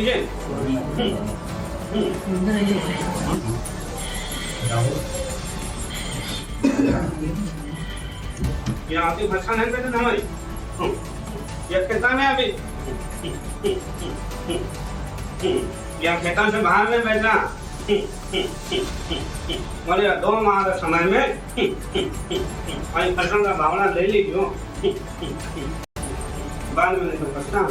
लीजिए। यहाँ आपकी भाषा नहीं पहचान हमारी, ये खेता में अभी यहाँ खेता से बाहर नहीं बैठना। बोले 2 माह के समय में फसल का भावना ले लीजिए, बाद में तो पछताना।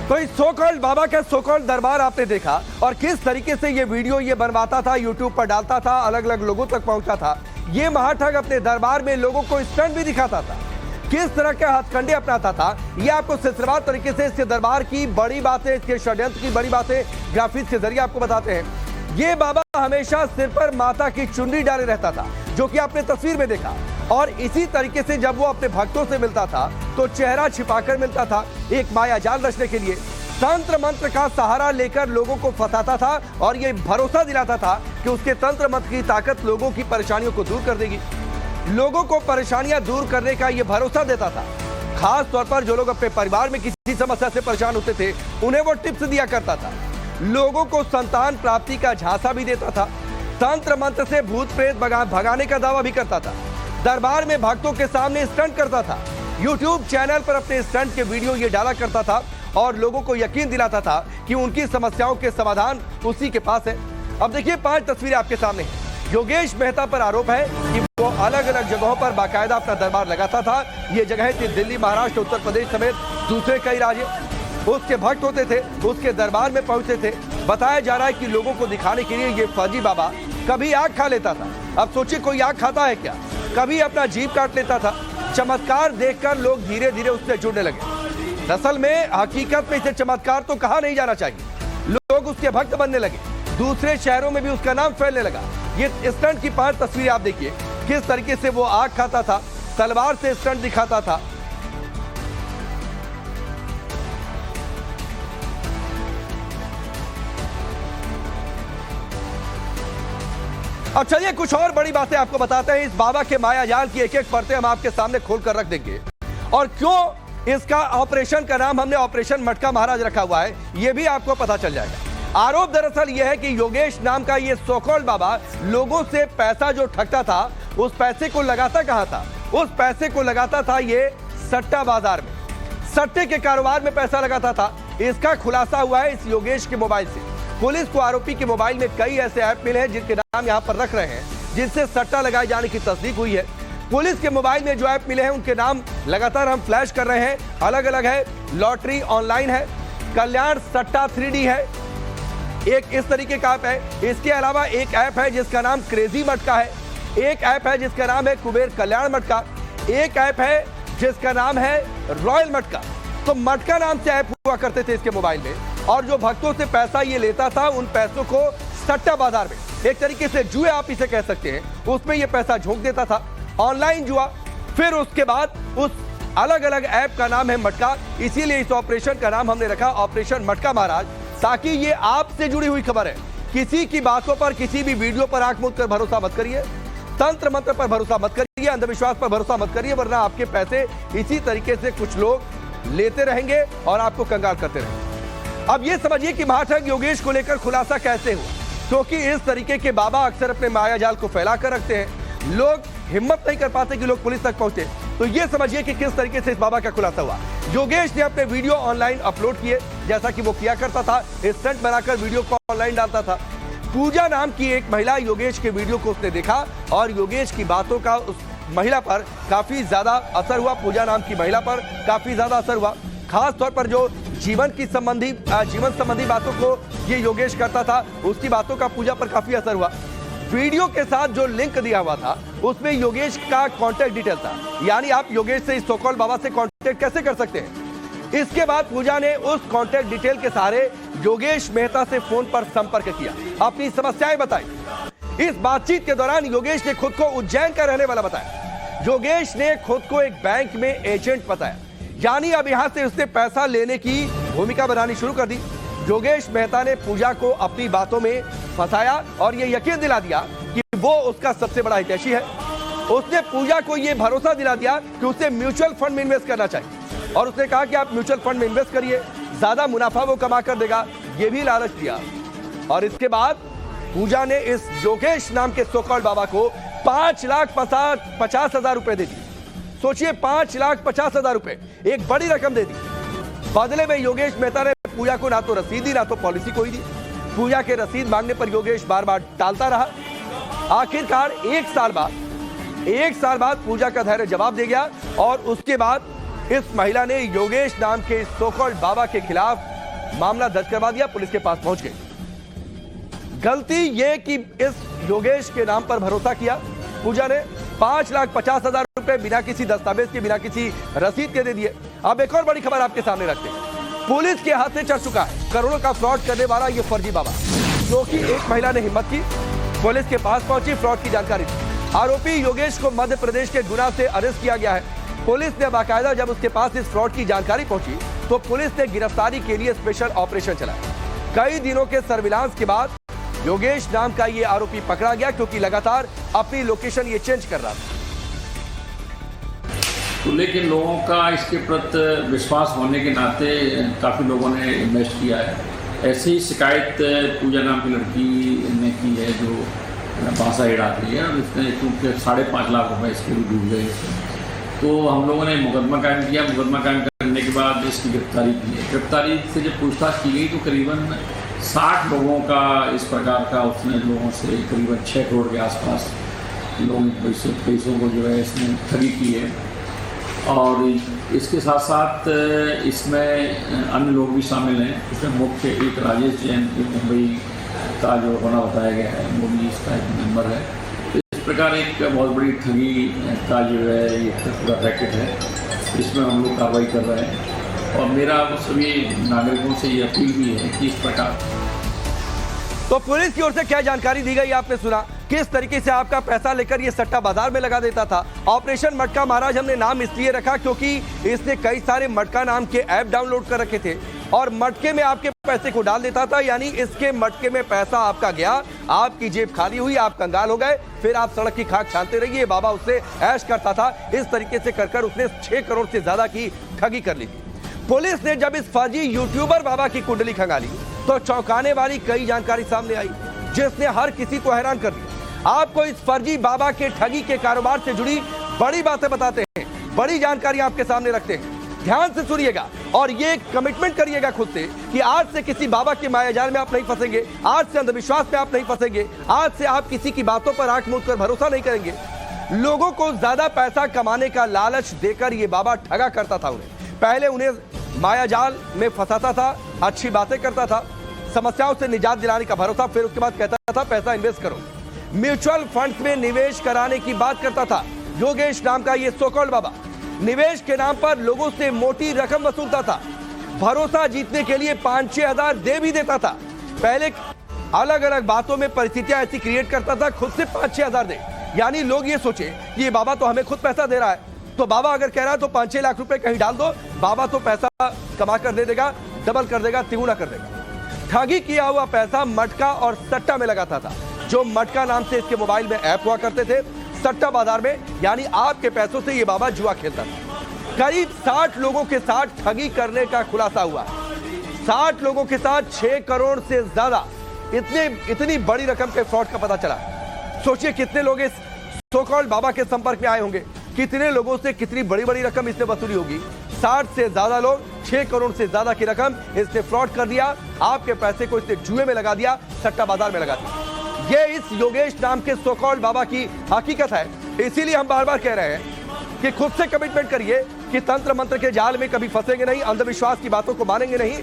तो इस सो कॉल्ड बाबा का सो कॉल्ड दरबार आपने देखा और किस तरीके से ये वीडियो ये बनवाता था, यूट्यूब पर डालता था, अलग अलग लोगों तक पहुंचा था। ये महाठग अपने दरबार में लोगों को स्टंट भी दिखाता था, किस तरह के हथकंडे अपनाता था। ये आपको सिलसिलेवार तरीके से इसके दरबार की बड़ी बातें, इसके षड्यंत्र की बड़ी बातें ग्राफिक्स के जरिए आपको बताते हैं। ये बाबा हमेशा सिर पर माता की चुनरी डाले रहता था, जो कि आपने तस्वीर में देखा। और इसी तरीके से जब वो अपने भक्तों से मिलता था तो चेहरा छिपाकर मिलता था, एक माया जाल रचने के लिए। तंत्र मंत्र का सहारा लेकर लोगों को फंसाता था और ये भरोसा दिलाता था कि उसके तंत्र मंत्र की ताकत लोगों की परेशानियों को दूर कर देगी। लोगों को परेशानियां दूर करने का ये भरोसा देता था। खास तौर पर जो लोग अपने परिवार में किसी समस्या से परेशान होते थे, उन्हें वो टिप्स दिया करता था। लोगों को संतान प्राप्ति का झांसा भी देता था। तंत्र मंत्र से भूत प्रेत भगाने का दावा भी करता था। दरबार में भक्तों के सामने स्टंट करता था। यूट्यूब चैनल पर अपने स्टंट के वीडियो ये डाला करता था और लोगों को यकीन दिलाता था कि उनकी समस्याओं के समाधान उसी के पास है। अब देखिए 5 तस्वीरें आपके सामने। योगेश मेहता पर आरोप है कि वो अलग अलग जगहों पर बाकायदा अपना दरबार लगाता था। ये जगह थी दिल्ली, महाराष्ट्र, उत्तर प्रदेश समेत दूसरे कई राज्य। उसके भक्त होते थे, उसके दरबार में पहुंचते थे। बताया जा रहा है कि लोगों को दिखाने के लिए ये फर्जी बाबा कभी आग खा लेता था। अब सोचिए कोई आग खाता है क्या? कभी अपना जीभ काट लेता था। चमत्कार देखकर लोग धीरे धीरे उससे जुड़ने लगे। असल में हकीकत में इसे चमत्कार तो कहा नहीं जाना चाहिए। लोग उसके भक्त बनने लगे, दूसरे शहरों में भी उसका नाम फैलने लगा। ये स्टंट की 5 तस्वीरें आप देखिए, किस तरीके से वो आग खाता था, तलवार से स्टंट दिखाता था। अब चलिए कुछ और बड़ी बातें आपको बताते हैं। इस बाबा के माया जाल की एक एक परतें हम आपके सामने खोलकर रख देंगे और क्यों इसका ऑपरेशन का नाम हमने ऑपरेशन मटका महाराज रखा हुआ है, यह भी आपको पता चल जाएगा। आरोप दरअसल यह है कि योगेश नाम का ये सो कॉल्ड बाबा लोगों से पैसा जो ठगता था, उस पैसे को लगाता कहां था? उस पैसे को लगाता था ये सट्टा बाजार में, सट्टे के कारोबार में पैसा लगाता था। इसका खुलासा हुआ है इस योगेश के मोबाइल से। पुलिस को आरोपी के मोबाइल में कई ऐसे ऐप मिले हैं जिनके नाम यहां पर रख रहे हैं, जिनसे सट्टा लगाए जाने की तस्दीक हुई है। पुलिस के मोबाइल में जो ऐप मिले हैं उनके नाम लगातार हम फ्लैश कर रहे हैं, अलग अलग है। लॉटरी ऑनलाइन है, कल्याण सट्टा 3D है, एक इस तरीके का ऐप है। इसके अलावा एक ऐप है जिसका नाम क्रेजी मटका है, एक ऐप है जिसका नाम है कुबेर कल्याण मटका, एक ऐप है जिसका नाम है रॉयल मटका। तो मटका नाम से ऐप हुआ करते थे इसके मोबाइल में, और जो भक्तों से पैसा ये लेता था, उन पैसों को सट्टा बाजार में, एक तरीके से जुए आप इसे कह सकते हैं, उसमें ये पैसा झोंक देता था, ऑनलाइन जुआ। फिर उसके बाद उस अलग अलग ऐप का नाम है मटका, इसीलिए इस ऑपरेशन का नाम हमने रखा ऑपरेशन मटका महाराज, ताकि ये आपसे जुड़ी हुई खबर है। किसी की बातों पर, किसी भी वीडियो पर आंख मूंद कर भरोसा मत करिए, तंत्र मंत्र पर भरोसा मत करिए, अंधविश्वास पर भरोसा मत करिए, वरना आपके पैसे इसी तरीके से कुछ लोग लेते रहेंगे और आपको कंगाल करते रहेंगे। अब ये समझिए कि महाठग योगेश को लेकर खुलासा कैसे हुआ, क्योंकि इस तरीके के बाबा अक्सर अपने माया जाल को फैला कर रखते हैं। लोग हिम्मत नहीं कर पाते कि लोग पुलिस तक पहुंचे। तो ये समझिए कि किस तरीके से इस बाबा का खुलासा हुआ। योगेश ने अपने वीडियो ऑनलाइन अपलोड किए, जैसा कि वो किया करता था, स्टंट बनाकर वीडियो को ऑनलाइन डालता था। पूजा नाम की एक महिला योगेश के वीडियो को उसने देखा और योगेश की बातों का उस महिला पर काफी ज्यादा असर हुआ। पूजा नाम की महिला पर काफी ज्यादा असर हुआ, खास तौर पर जो जीवन संबंधी बातों को ये योगेश करता था, उसकी बातों का पूजा पर काफी असर हुआ। वीडियो के साथ जो लिंक दिया हुआ था उसमें योगेश का कांटेक्ट डिटेल था, यानी आप योगेश से इस सो कॉल्ड बाबा से कांटेक्ट कैसे कर सकते हैं। इसके बाद पूजा ने उस कांटेक्ट डिटेल के सहारे योगेश मेहता से फोन पर संपर्क किया, अपनी समस्याएं बताई। इस बातचीत के दौरान योगेश ने खुद को उज्जैन का रहने वाला बताया। योगेश ने खुद को एक बैंक में एजेंट बताया, यानी अब यहां से उसने पैसा लेने की भूमिका बनानी शुरू कर दी। योगेश मेहता ने पूजा को अपनी बातों में फंसाया और यह यकीन दिला दिया कि वो उसका सबसे बड़ा हितैषी है। उसने पूजा को यह भरोसा दिला दिया कि उसे म्यूचुअल फंड में इन्वेस्ट करना चाहिए और उसने कहा कि आप म्यूचुअल फंड में इन्वेस्ट करिए, ज्यादा मुनाफा वो कमा कर देगा, ये भी लालच दिया। और इसके बाद पूजा ने इस योगेश नाम के सो-कॉल्ड बाबा को 5,50,000 रुपए दे दी। सोचिए, 5,50,000 रुपए, एक बड़ी रकम दे दी। बदले में योगेश मेहता ने पूजा को ना तो रसीद दी ना तो पॉलिसी कोई दी। पूजा के रसीद मांगने पर योगेश बार बार टालता रहा। आखिरकार एक साल बाद पूजा का धैर्य जवाब दे गया और उसके बाद इस महिला ने योगेश नाम के सो-कॉल्ड बाबा के खिलाफ मामला दर्ज करवा दिया, पुलिस के पास पहुंच गई। गलती यह कि इस योगेश के नाम पर भरोसा किया। पूजा ने 5,50,000 रुपए बिना किसी दस्तावेज के, बिना किसी रसीद के दे दिए। अब एक और बड़ी खबर आपके सामने रखते हैं। पुलिस के हाथ से चढ़ चुका है करोड़ों का फ्रॉड करने वाला ये फर्जी बाबा, जो कि एक महिला ने हिम्मत की, पुलिस के पास पहुंची, फ्रॉड की जानकारी दी। आरोपी योगेश को मध्य प्रदेश के गुना से अरेस्ट किया गया है। पुलिस ने बाकायदा जब उसके पास इस फ्रॉड की जानकारी पहुंची तो पुलिस ने गिरफ्तारी के लिए स्पेशल ऑपरेशन चलाया। कई दिनों के सर्विलांस के बाद योगेश नाम का ये आरोपी पकड़ा गया, क्योंकि लगातार अपनी लोकेशन ये चेंज कर रहा था। तो लेकिन लोगों का इसके प्रति विश्वास होने के नाते काफ़ी लोगों ने इन्वेस्ट किया है। ऐसी ही शिकायत पूजा नाम की लड़की ने की है जो भाषा हिड़ा रही है, और इसने क्योंकि 5.5 लाख रुपए इसके भी डूब गए। तो हम लोगों ने मुकदमा कायम किया। मुकदमा कायम करने के बाद इसकी गिरफ्तारी की है। गिरफ्तारी से जब पूछताछ की गई तो करीबन 60 लोगों का इस प्रकार का उसने लोगों से करीबन 6 करोड़ के आसपास लोगों पैसों को जो है इसने ठगी की है। और इसके साथ साथ इसमें अन्य लोग भी शामिल हैं। इसमें मुख्य एक राजेश जैन मुंबई का जो होना बताया गया है, वो भी इसका एक मेंबर है। तो इस प्रकार एक बहुत बड़ी ठगी का जो है ये पूरा रैकेट है, इसमें हम लोग कार्रवाई कर रहे हैं। और मेरा सभी नागरिकों से ये अपील भी है कि इस प्रकार। तो पुलिस की ओर से क्या जानकारी दी गई आपने सुना, किस तरीके से आपका पैसा लेकर ये सट्टा बाजार में लगा देता था। ऑपरेशन मटका महाराज हमने नाम इसलिए रखा क्योंकि इसने कई सारे मटका नाम के ऐप डाउनलोड कर रखे थे और मटके में आपके पैसे को डाल देता था। यानी इसके मटके में पैसा आपका गया, आपकी जेब खाली हुई, आप कंगाल हो गए, फिर आप सड़क की खाक छानते रहिए। बाबा उससे ऐश करता था। इस तरीके से कर उसने 6 करोड़ से ज्यादा की ठगी कर ली थी। पुलिस ने जब इस फर्जी यूट्यूबर बाबा की कुंडली खंगाली तो चौंकाने वाली कई जानकारी सामने आई, जिसने हर किसी को हैरान कर दिया। आपको इस फर्जी बाबा के ठगी के कारोबार से जुड़ी बड़ी बातें बताते हैं, बड़ी जानकारी आपके सामने रखते हैं। ध्यान से सुनिएगा और ये कमिटमेंट करिएगा खुद से कि आज से किसी बाबा के मायाजाल में आप नहीं फंसेंगे, आज से अंधविश्वास में आप नहीं फंसेंगे, आज से आप किसी की बातों पर आंख मूंद कर भरोसा नहीं करेंगे। लोगों को ज्यादा पैसा कमाने का लालच देकर ये बाबा ठगा करता था। पहले उन्हें मायाजाल में फंसाता था, अच्छी बातें करता था, समस्याओं से निजात दिलाने का भरोसा, फिर उसके बाद कहता था पैसा इन्वेस्ट करो। म्यूचुअल फंड्स में निवेश कराने की बात करता था योगेश नाम का ये सो-कॉल्ड बाबा। निवेश के नाम पर लोगों से मोटी रकम वसूलता था। भरोसा जीतने के लिए 5-6 हजार दे भी देता था। पहले अलग अलग बातों में परिस्थितियां ऐसी क्रिएट करता था, खुद से 5-6 हजार दे। यानी लोग ये सोचे कि ये बाबा तो हमें खुद पैसा दे रहा है, तो बाबा अगर कह रहा है तो 5-6 लाख रुपए कहीं डाल दो, बाबा तो पैसा कमा कर दे देगा, डबल कर देगा, तिगुना कर देगा। ठगी किया हुआ पैसा मटका और सट्टा में लगाता था। जो मटका नाम से इसके मोबाइल में ऐप हुआ करते थे, सट्टा बाजार में यानी आपके पैसों से ये बाबा जुआ खेलता था। करीब 60 लोगों के साथ ठगी करने का खुलासा हुआ। 60 लोगों के साथ 6 करोड़ से ज्यादा इतनी बड़ी रकम के फ्रॉड का पता चला। सोचिए कितने लोग इस सो-कॉल्ड बाबा के संपर्क में आए होंगे, कितने लोगों से कितनी बड़ी बड़ी रकम इसने वसूली होगी। 60 से ज्यादा लोग, 6 करोड़ से ज्यादा की रकम इसने फ्रॉड कर दिया। आपके पैसे को इसने जुए में लगा दिया, सट्टा बाजार में लगा दिया। ये इस योगेश नाम के सो-कॉल्ड बाबा की हकीकत है। इसीलिए हम बार बार कह रहे हैं कि खुद से कमिटमेंट करिए कि तंत्र मंत्र के जाल में कभी फंसेंगे नहीं, अंधविश्वास की बातों को मानेंगे नहीं।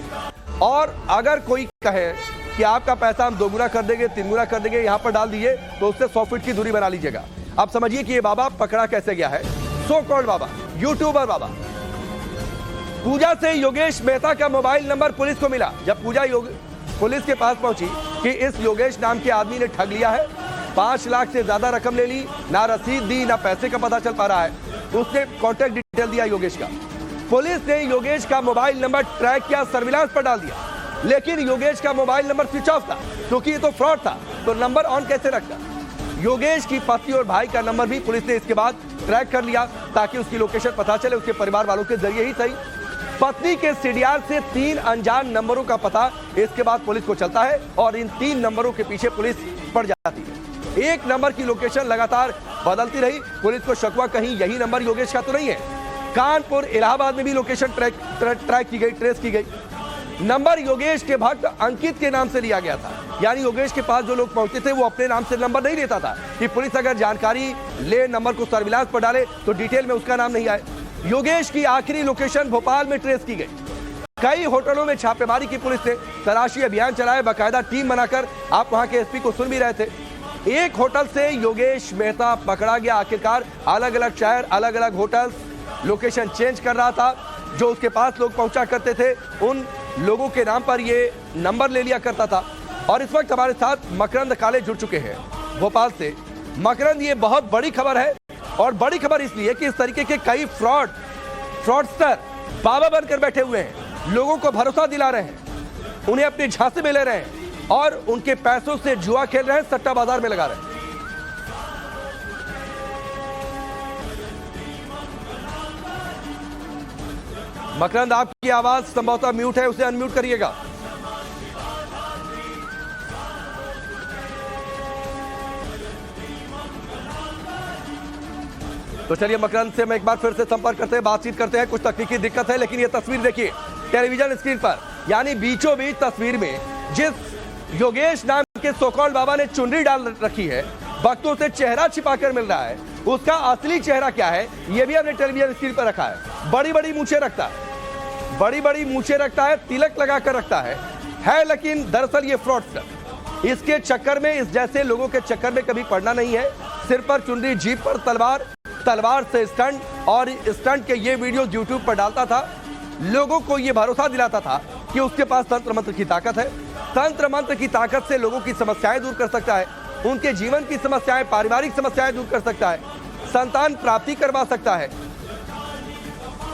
और अगर कोई कहे कि आपका पैसा हम 2 गुना कर देंगे, 3 गुना कर देंगे, यहां पर डाल दीजिए, तो उससे 100 फीट की दूरी बना लीजिएगा। अब समझिए कि ये बाबा पकड़ा कैसे गया है। सो-कॉल्ड बाबा, यूट्यूबर बाबा। पूजा से योगेश मेहता का मोबाइल नंबर पुलिस को मिला। जब पूजा पुलिस के पास पहुंची कि इस योगेश नाम के आदमी ने ठग लिया है, 5 लाख से ज्यादा रकम ले ली, ना रसीद दी, ना पैसे का पता चल पा रहा है, उसने कॉन्टैक्ट डिटेल दिया योगेश का। पुलिस ने योगेश का मोबाइल नंबर ट्रैक किया, सर्विलांस पर डाल दिया, लेकिन योगेश का मोबाइल नंबर स्विच ऑफ था क्योंकि ये तो फ्रॉड था, तो नंबर ऑन कैसे रखता। योगेश की पत्नी और भाई का नंबर भी पुलिस ने इसके बाद ट्रैक कर लिया ताकि उसकी लोकेशन पता चले, उसके परिवार वालों के जरिए ही सही। पत्नी के सीडीआर से 3 अनजान नंबरों का पता इसके बाद पुलिस को चलता है और इन 3 नंबरों के पीछे पुलिस पड़ जाती है। एक नंबर की लोकेशन लगातार बदलती रही। पुलिस को शक हुआ कहीं यही नंबर योगेश का तो नहीं है। कानपुर, इलाहाबाद में भी लोकेशन ट्रैक की गई, ट्रेस की गई। नंबर योगेश के भक्त अंकित के नाम से लिया गया था, यानी योगेश के पास जो लोग पहुंचते थे वो अपने नाम से नंबर नहीं लेता था कि पुलिस अगर जानकारी ले, नंबर को सर्विलांस पर डाले तो डिटेल में उसका नाम नहीं आए। योगेश की आखिरी लोकेशन भोपाल में ट्रेस की गई। कई होटलों में छापेमारी की पुलिस ने, तलाशी अभियान चलाए, बाकायदा टीम बनाकर। आप वहां के एसपी को सुन भी रहे थे। एक होटल से योगेश मेहता पकड़ा गया। आखिरकार अलग अलग शहर, अलग अलग होटल, लोकेशन चेंज कर रहा था। जो उसके पास लोग पहुंचा करते थे उन लोगों के नाम पर ये नंबर ले लिया करता था। और इस वक्त हमारे साथ मकरंद काले जुड़ चुके हैं भोपाल से। मकरंद, ये बहुत बड़ी खबर है और बड़ी खबर इसलिए कि इस तरीके के कई फ्रॉडस्टर बाबा बनकर बैठे हुए हैं, लोगों को भरोसा दिला रहे हैं, उन्हें अपने झांसे में ले रहे हैं और उनके पैसों से जुआ खेल रहे हैं, सट्टा बाजार में लगा रहे हैं। मकरंद, आपकी आवाज संभवतः म्यूट है, उसे अनम्यूट करिएगा। तो चलिए मकरंद से मैं एक बार फिर से संपर्क करते हैं, बातचीत करते हैं। कुछ तकनीकी दिक्कत है, लेकिन ये तस्वीर देखिए टेलीविजन स्क्रीन पर, यानी बीचों बीच तस्वीर में जिस योगेश नाम के सोकॉल्ड बाबा ने चुनरी डाल रखी है, भक्तों से चेहरा छिपाकर मिल रहा है, उसका असली चेहरा क्या है ये भी हमने टेलीविजन स्क्रीन पर रखा है। बड़ी बड़ी मूछें रखता है, बड़ी बड़ी मूछें रखता है, तिलक लगाकर रखता है, लेकिन दरअसल ये फ्रॉडस्टर। इसके चक्कर में, इस जैसे लोगों के चक्कर में कभी पड़ना नहीं है। सिर पर चुनरी, जीप पर तलवार, तलवार से स्टंट, और स्टंट के ये वीडियो यूट्यूब पर डालता था। लोगों को ये भरोसा दिलाता था कि उसके पास तंत्र मंत्र की ताकत है, तंत्र मंत्र की ताकत से लोगों की समस्याएं दूर कर सकता है, उनके जीवन की समस्याएं, पारिवारिक समस्याएं दूर कर सकता है, संतान प्राप्ति करवा सकता है,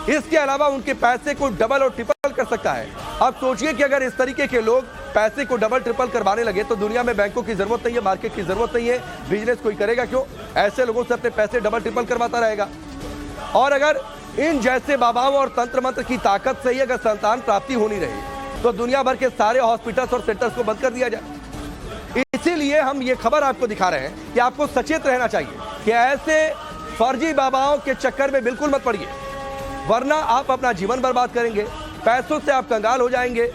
इसके अलावा उनके पैसे को डबल और ट्रिपल कर सकता है। अब सोचिए कि अगर इस तरीके के लोग पैसे को डबल ट्रिपल करवाने लगे तो दुनिया में बैंकों की जरूरत नहीं है, मार्केट की जरूरत नहीं है, बिजनेस कोई करेगा क्यों? ऐसे लोगों से अपने पैसे डबल ट्रिपल करवाता रहेगा। और अगर इन जैसे बाबाओं और तंत्र मंत्र की ताकत से ही अगर संतान प्राप्ति होनी रही तो दुनिया भर के सारे हॉस्पिटल्स और सेंटर्स को बंद कर दिया जाए। इसीलिए हम ये खबर आपको दिखा रहे हैं कि आपको सचेत रहना चाहिए कि ऐसे फर्जी बाबाओं के चक्कर में बिल्कुल मत पड़िए, वरना आप अपना जीवन बर्बाद करेंगे, पैसों से आप कंगाल हो जाएंगे,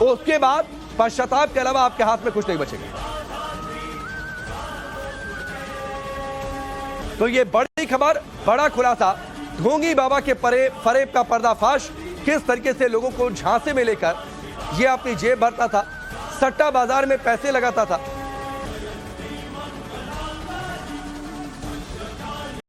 उसके बाद पश्चाताप के अलावा आपके हाथ में कुछ नहीं बचेगा। तो ये बड़ी खबर, बड़ा खुलासा, ढोंगी बाबा के फरेब का पर्दाफाश। किस तरीके से लोगों को झांसे में लेकर ये अपनी जेब भरता था, सट्टा बाजार में पैसे लगाता था,